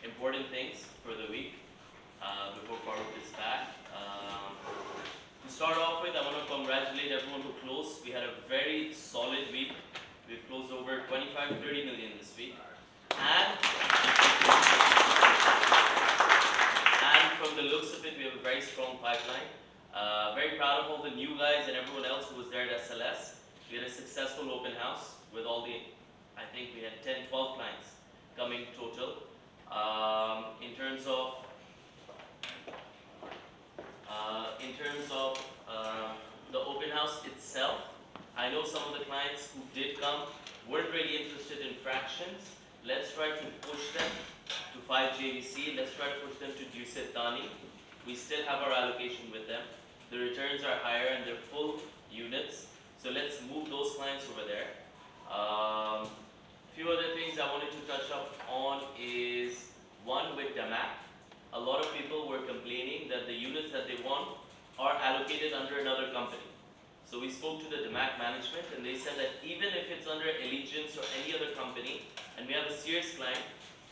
important things for the week before Farooq is back. To start off with, I want to congratulate everyone who closed. We had a very solid week. We've closed over 25 to 30 million this week. And from the looks of it, we have a very strong pipeline. Very proud of all the new guys and everyone else who was there at SLS. We had a successful open house with all the, I think we had 10, 12 clients coming total. In terms of the open house itself, I know some of the clients who did come weren't really interested in fractions. Let's try to push them to 5 JVC. Let's try to push them to Juicet Thani. We still have our allocation with them. The returns are higher and they're full units. So let's move those clients over there. Few other things I wanted to touch up on is one with DAMAC. A lot of people were complaining that the units that they want are allocated under another company. So we spoke to the DAMAC management and they said that even if it's under Allegiance or any other company and we have a serious client,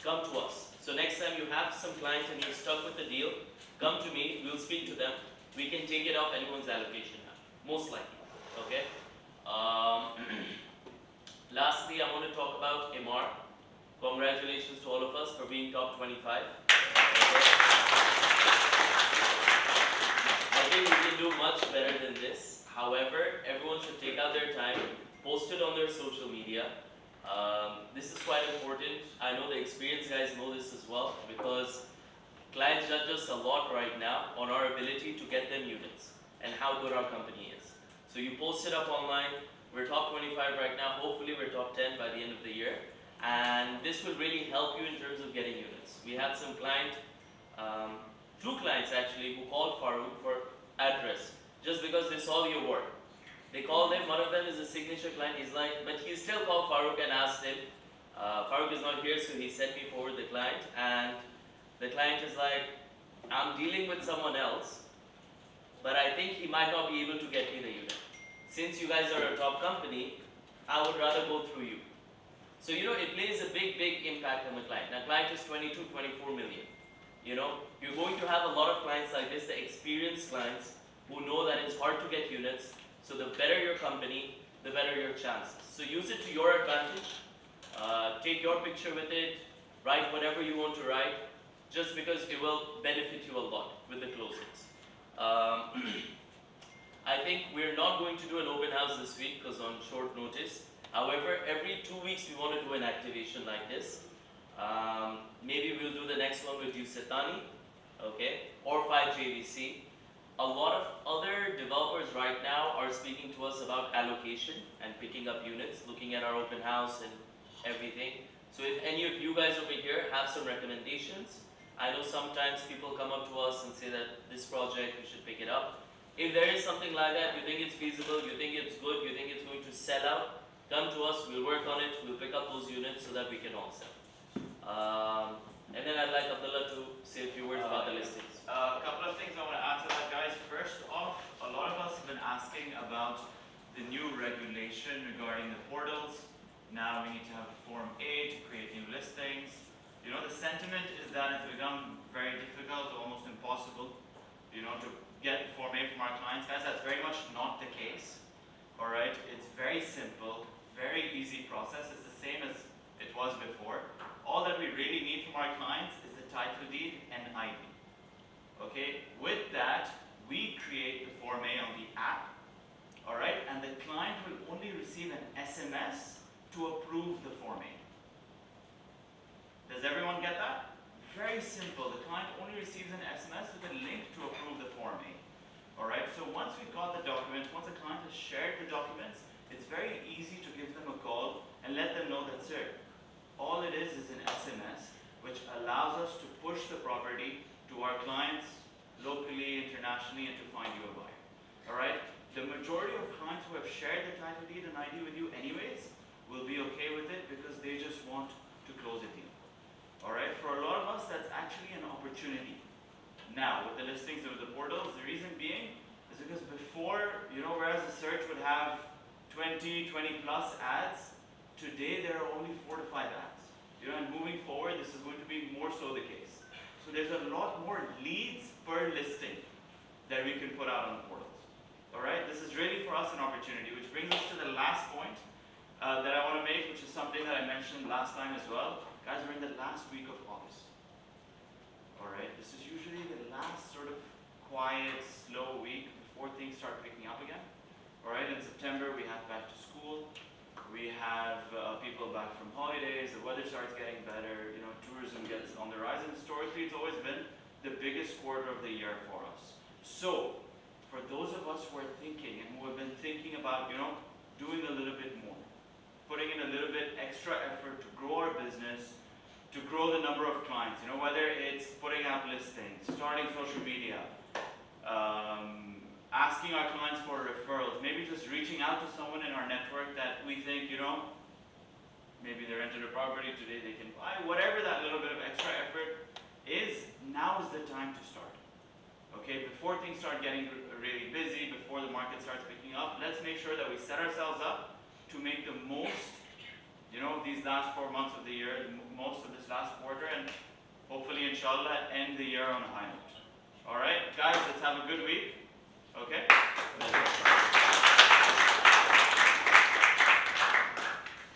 come to us. So next time you have some clients and you're stuck with the deal, come to me, we'll speak to them. We can take it off anyone's allocation now, most likely, okay? Lastly, I want to talk about MR. Congratulations to all of us for being top 25. Okay. I think we can do much better than this. However, everyone should take out their time, post it on their social media. This is quite important. I know the experienced guys know this as well because clients judge us a lot right now on our ability to get them units and how good our company is. So you post it up online. We're top 25 right now. Hopefully we're top 10 by the end of the year. And this will really help you in terms of getting units. We had some client, two clients actually, who called Farooq for address just because they saw the award. They called him, one of them is a signature client. He's like, but he still called Farooq and asked him. Farooq is not here, so he sent me forward the client. And the client is like, I'm dealing with someone else, but I think he might not be able to get me the unit. Since you guys are a top company, I would rather go through you. So, you know, it plays a big, big impact on the client. Now, client is 22, 24 million. You know, you're going to have a lot of clients like this, the experienced clients who know that it's hard to get units. So the better your company, the better your chances. So use it to your advantage. Take your picture with it. Write whatever you want to write, just because it will benefit you a lot with the closings. I think we're not going to do an open house this week because on short notice. However, every 2 weeks we want to do an activation like this. Maybe we'll do the next one with Juicet Thani, okay, or 5 JVC. A lot of other developers right now are speaking to us about allocation and picking up units, looking at our open house and everything. So if any of you guys over here have some recommendations, I know sometimes people come up to us and say that this project, we should pick it up. If there is something like that, you think it's feasible, you think it's good, you think it's going to sell out, come to us, we'll work on it, we'll pick up those units so that we can all sell. And then I'd like Abdullah to say a few words about the listings. A couple of things I want to add to that, guys. First off, a lot of us have been asking about the new regulation regarding the portals. Now we need to have a Form A to create new listings. You know, the sentiment is that it's become very difficult, almost impossible, you know, to get Form A from our clients. Guys, that's very much not the case. All right, it's very simple, very easy process. It's the same as it was before. All that we really need from our clients is the title deed and ID. Okay, with that, we create the Form A on the app. All right, and the client will only receive an SMS to approve the Form A. Does everyone get that? Very simple. The client only receives an SMS with a link to approve the Form A. Alright, so once we've got the documents, once the client has shared the documents, it's very easy to give them a call and let them know that, sir, all it is an SMS which allows us to push the property to our clients locally, internationally, and to find you a buyer. Alright, the majority of clients who have shared the title deed and ID with you anyways will be okay with it because they just want to close a deal. Alright, for a lot of us, that's actually an opportunity. Now, with the listings of the portals, the reason being is because before, you know, whereas a search would have 20 plus ads, today there are only 4 to 5 ads. You know, and moving forward, this is going to be more so the So there's a lot more leads per listing that we can put out on the portals. All right, this is really for us an opportunity, which brings us to the last point that I want to make, which is something that I mentioned last time as well. Guys, we're in the last week of August. All right, this is usually the last sort of quiet, slow week before things start picking up again. All right, in September we have back to school. We have people back from holidays. The weather starts getting better. You know, tourism gets on the rise. And historically, it's always been the biggest quarter of the year for us. So, for those of us who are thinking and who have been thinking about, you know, doing a little bit more, putting in a little bit extra effort to grow our business, to grow the number of clients, you know, whether it's putting out listings, starting social media, asking our clients for referrals, maybe just reaching out to someone in our network that we think, you know, maybe they rented a property today, they can buy, whatever that little bit of extra effort is, now is the time to start. Okay, before things start getting really busy, before the market starts picking up, let's make sure that we set ourselves up to make the most, you know, these last 4 months of the year, most of this last quarter, and hopefully, inshallah, end the year on a high note. All right, guys.